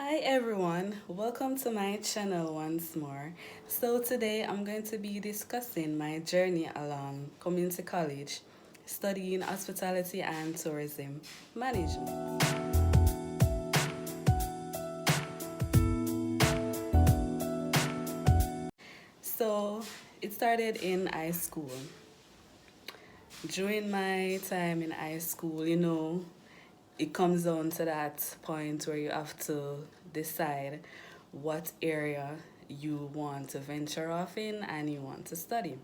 Hi everyone, welcome to my channel once more. So today I'm going to be discussing my journey along community college, studying hospitality and tourism management. So it started in high school. During my time in high school, it comes down to that point where you have to decide what area you want to venture off in and you want to study.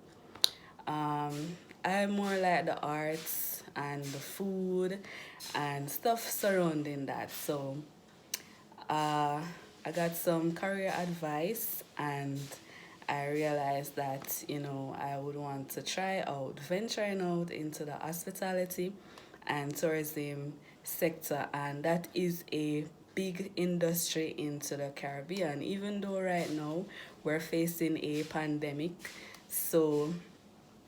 I'm more like the arts and the food and stuff surrounding that. So uh, I got some career advice and I realized that, I would want to try out venturing out into the hospitality and tourism sector, and that is a big industry into the Caribbean, even though right now we're facing a pandemic. So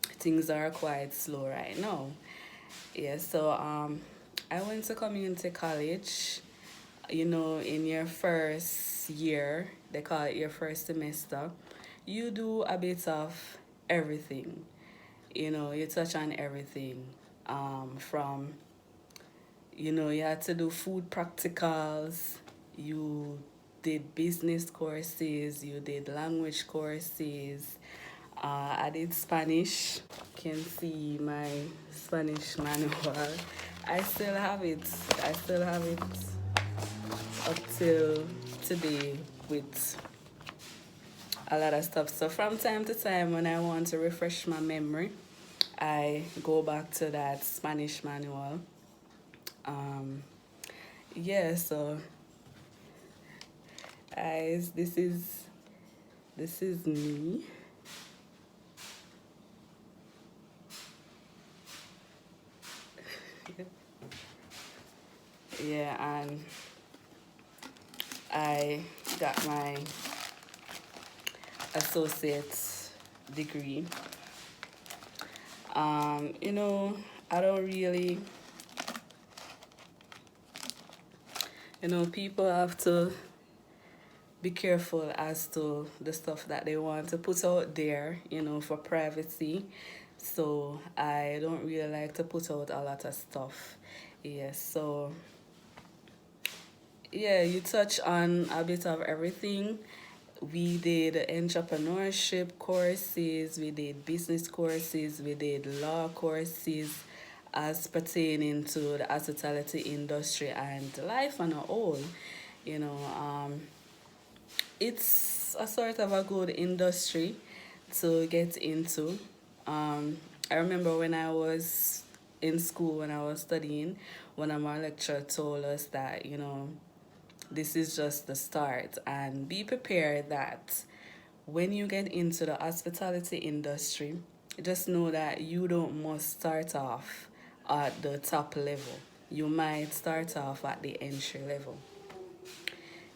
things are quite slow right now. Yeah, so I went to community college. In your first year, they call it your first semester, you do a bit of everything. You touch on everything. From you had to do food practicals, you did business courses, you did language courses. I did Spanish. You can see my Spanish manual. I still have it. I still have it up till today with a lot of stuff. So from time to time, when I want to refresh my memory, I go back to that Spanish manual. Um, yeah. So, guys, this is me. Yeah, and I got my associate's degree. I don't really, people have to be careful as to the stuff that they want to put out there, for privacy. So I don't really like to put out a lot of stuff. Yes, so yeah, you touch on a bit of everything. We did entrepreneurship courses, we did business courses, we did law courses as pertaining to the hospitality industry and life on a whole. You know, it's a sort of a good industry to get into. I remember when I was in school, when I was studying, one of my lecturer told us that, this is just the start and be prepared that when you get into the hospitality industry, just know that you don't must start off at the top level. You might start off at the entry level.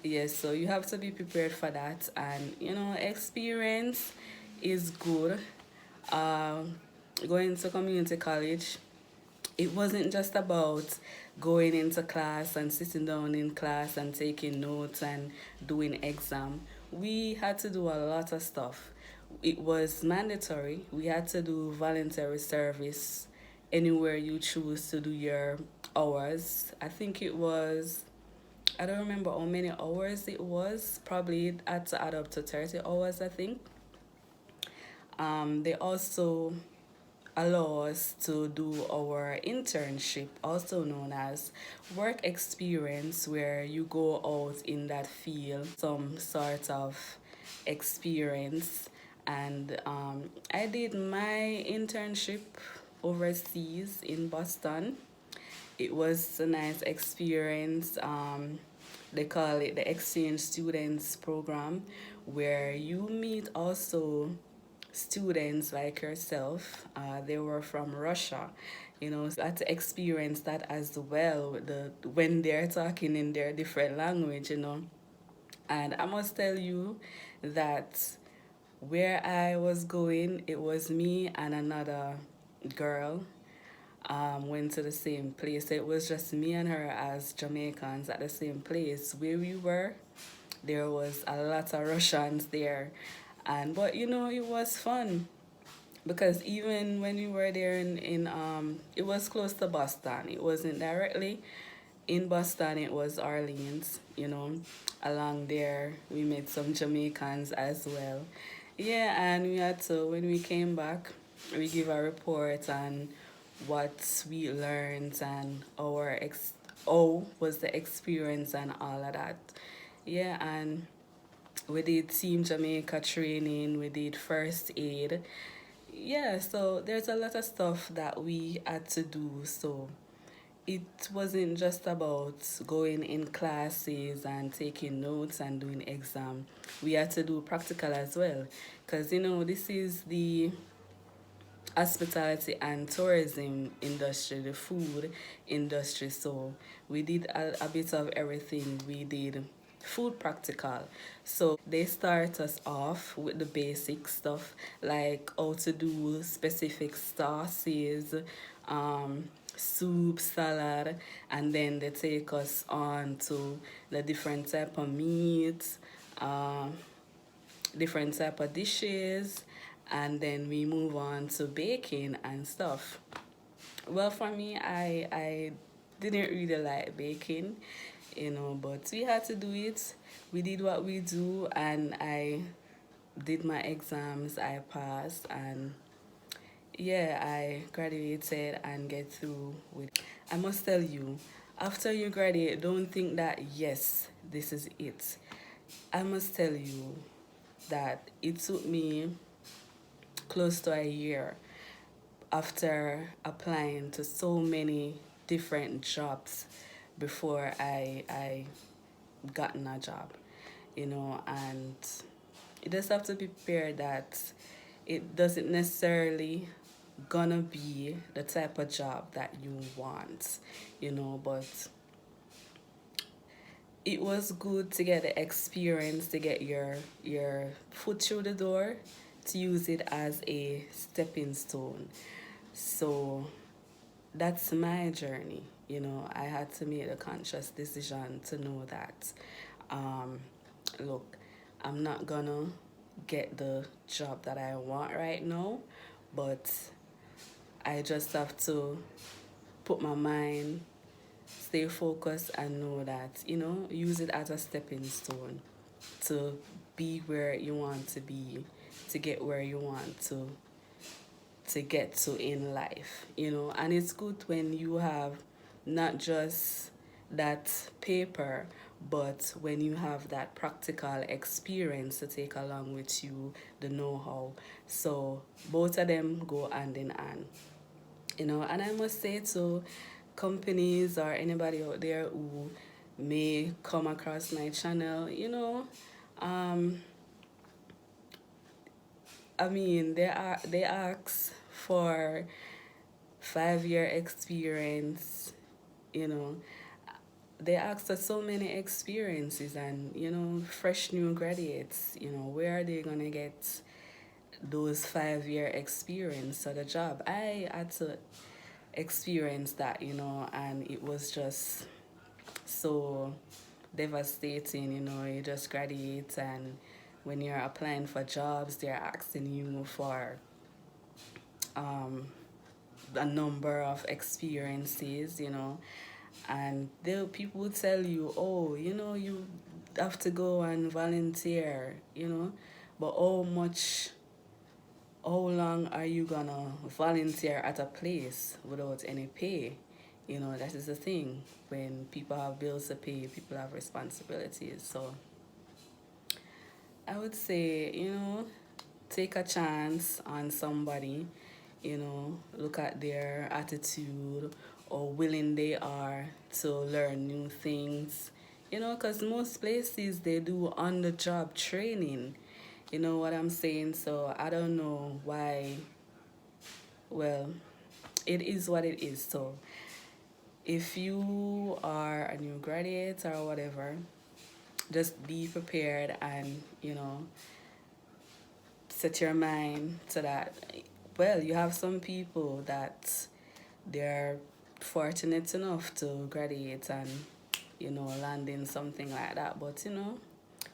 Yes, so you have to be prepared for that, and experience is good. Um, Going to community college, it wasn't just about going into class and sitting down in class and taking notes and doing exam. We had to do a lot of stuff. It was mandatory. We had to do voluntary service anywhere you choose to do your hours. I think it was, I don't remember how many hours it was. Probably it had to add up to 30 hours, I think. They also allow us to do our internship, also known as work experience, where you go out in that field, some sort of experience. And I did my internship overseas in Boston. It was a nice experience. They call it the exchange students program, where you meet also students like yourself. They were from Russia, so I had to experience that as well. When they're talking in their different language. And I must tell you that where I was going, it was me and another girl. went to the same place. It was just me and her as Jamaicans at the same place. Where we were, there was a lot of Russians there. And but it was fun because even when we were there in it was close to Boston. It wasn't directly in Boston, it was Orleans. Along there we met some Jamaicans as well. Yeah, and we had to, when we came back, we give a report on what we learned and how was the experience and all of that. Yeah, and we did Team Jamaica training, we did first aid. Yeah, so there's a lot of stuff that we had to do. So it wasn't just about going in classes and taking notes and doing exam. We had to do practical as well, because this is the hospitality and tourism industry, the food industry. So we did a bit of everything. We did food practical. So they start us off with the basic stuff like how to do specific sauces, soup, salad, and then they take us on to the different type of meats, um, different type of dishes, and then we move on to baking and stuff. Well, for me, I didn't really like baking, but we had to do it. We did what we do, and I did my exams. I passed, and yeah, I graduated and get through with. I must tell you, after you graduate, don't think that yes, this is it. I must tell you that it took me close to a year after applying to so many different jobs before I gotten a job, and you just have to be prepared that it doesn't necessarily gonna be the type of job that you want, but it was good to get the experience, to get your foot through the door, to use it as a stepping stone. So that's my journey. I had to make a conscious decision to know that, um, look, I'm not gonna get the job that I want right now, but I just have to put my mind, stay focused, and know that, use it as a stepping stone to be where you want to be, to get where you want to get to in life, and it's good when you have not just that paper, but when you have that practical experience to take along with you, the know-how. So both of them go hand in hand, and I must say to companies or anybody out there who may come across my channel, um, I mean, they ask for 5 year experience, you know. They ask for so many experiences and, fresh new graduates, where are they gonna get those 5 year experience at a job? I had to experience that, and it was just so devastating, you just graduate and when you're applying for jobs, they're asking you for um, a number of experiences, and people will tell you, oh, you have to go and volunteer, but how long are you gonna volunteer at a place without any pay? That is the thing. When people have bills to pay, people have responsibilities. So I would say, take a chance on somebody, look at their attitude or willing they are to learn new things, because most places they do on the job training, you know what I'm saying? So I don't know why, well, it is what it is. So if you are a new graduate or whatever, just be prepared and, set your mind to that. Well, you have some people that they're fortunate enough to graduate and, land in something like that. But,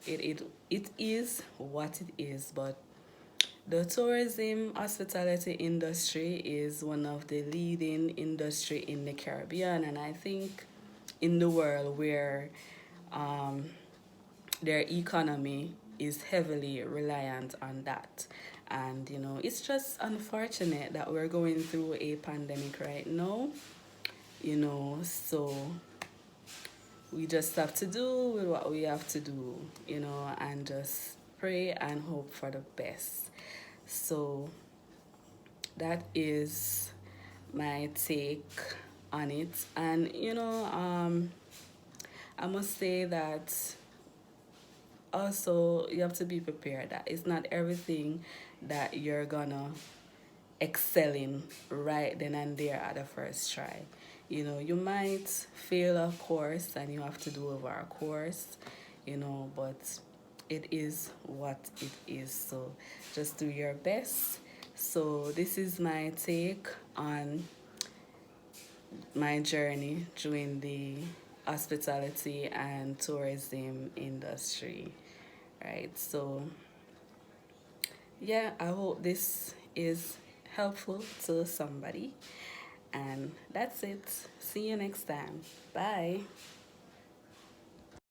it is what it is. But the tourism hospitality industry is one of the leading industry in the Caribbean, and I think in the world, where um, their economy is heavily reliant on that. And it's just unfortunate that we're going through a pandemic right now, so we just have to do with what we have to do, and just pray and hope for the best. So that is my take on it. And I must say that also you have to be prepared that it's not everything that you're gonna excel in right then and there at the first try. You might fail a course and you have to do over a course, but it is what it is. So just do your best. So this is my take on my journey during the hospitality and tourism industry. Right. So yeah, I hope this is helpful to somebody. And that's it. See you next time. Bye.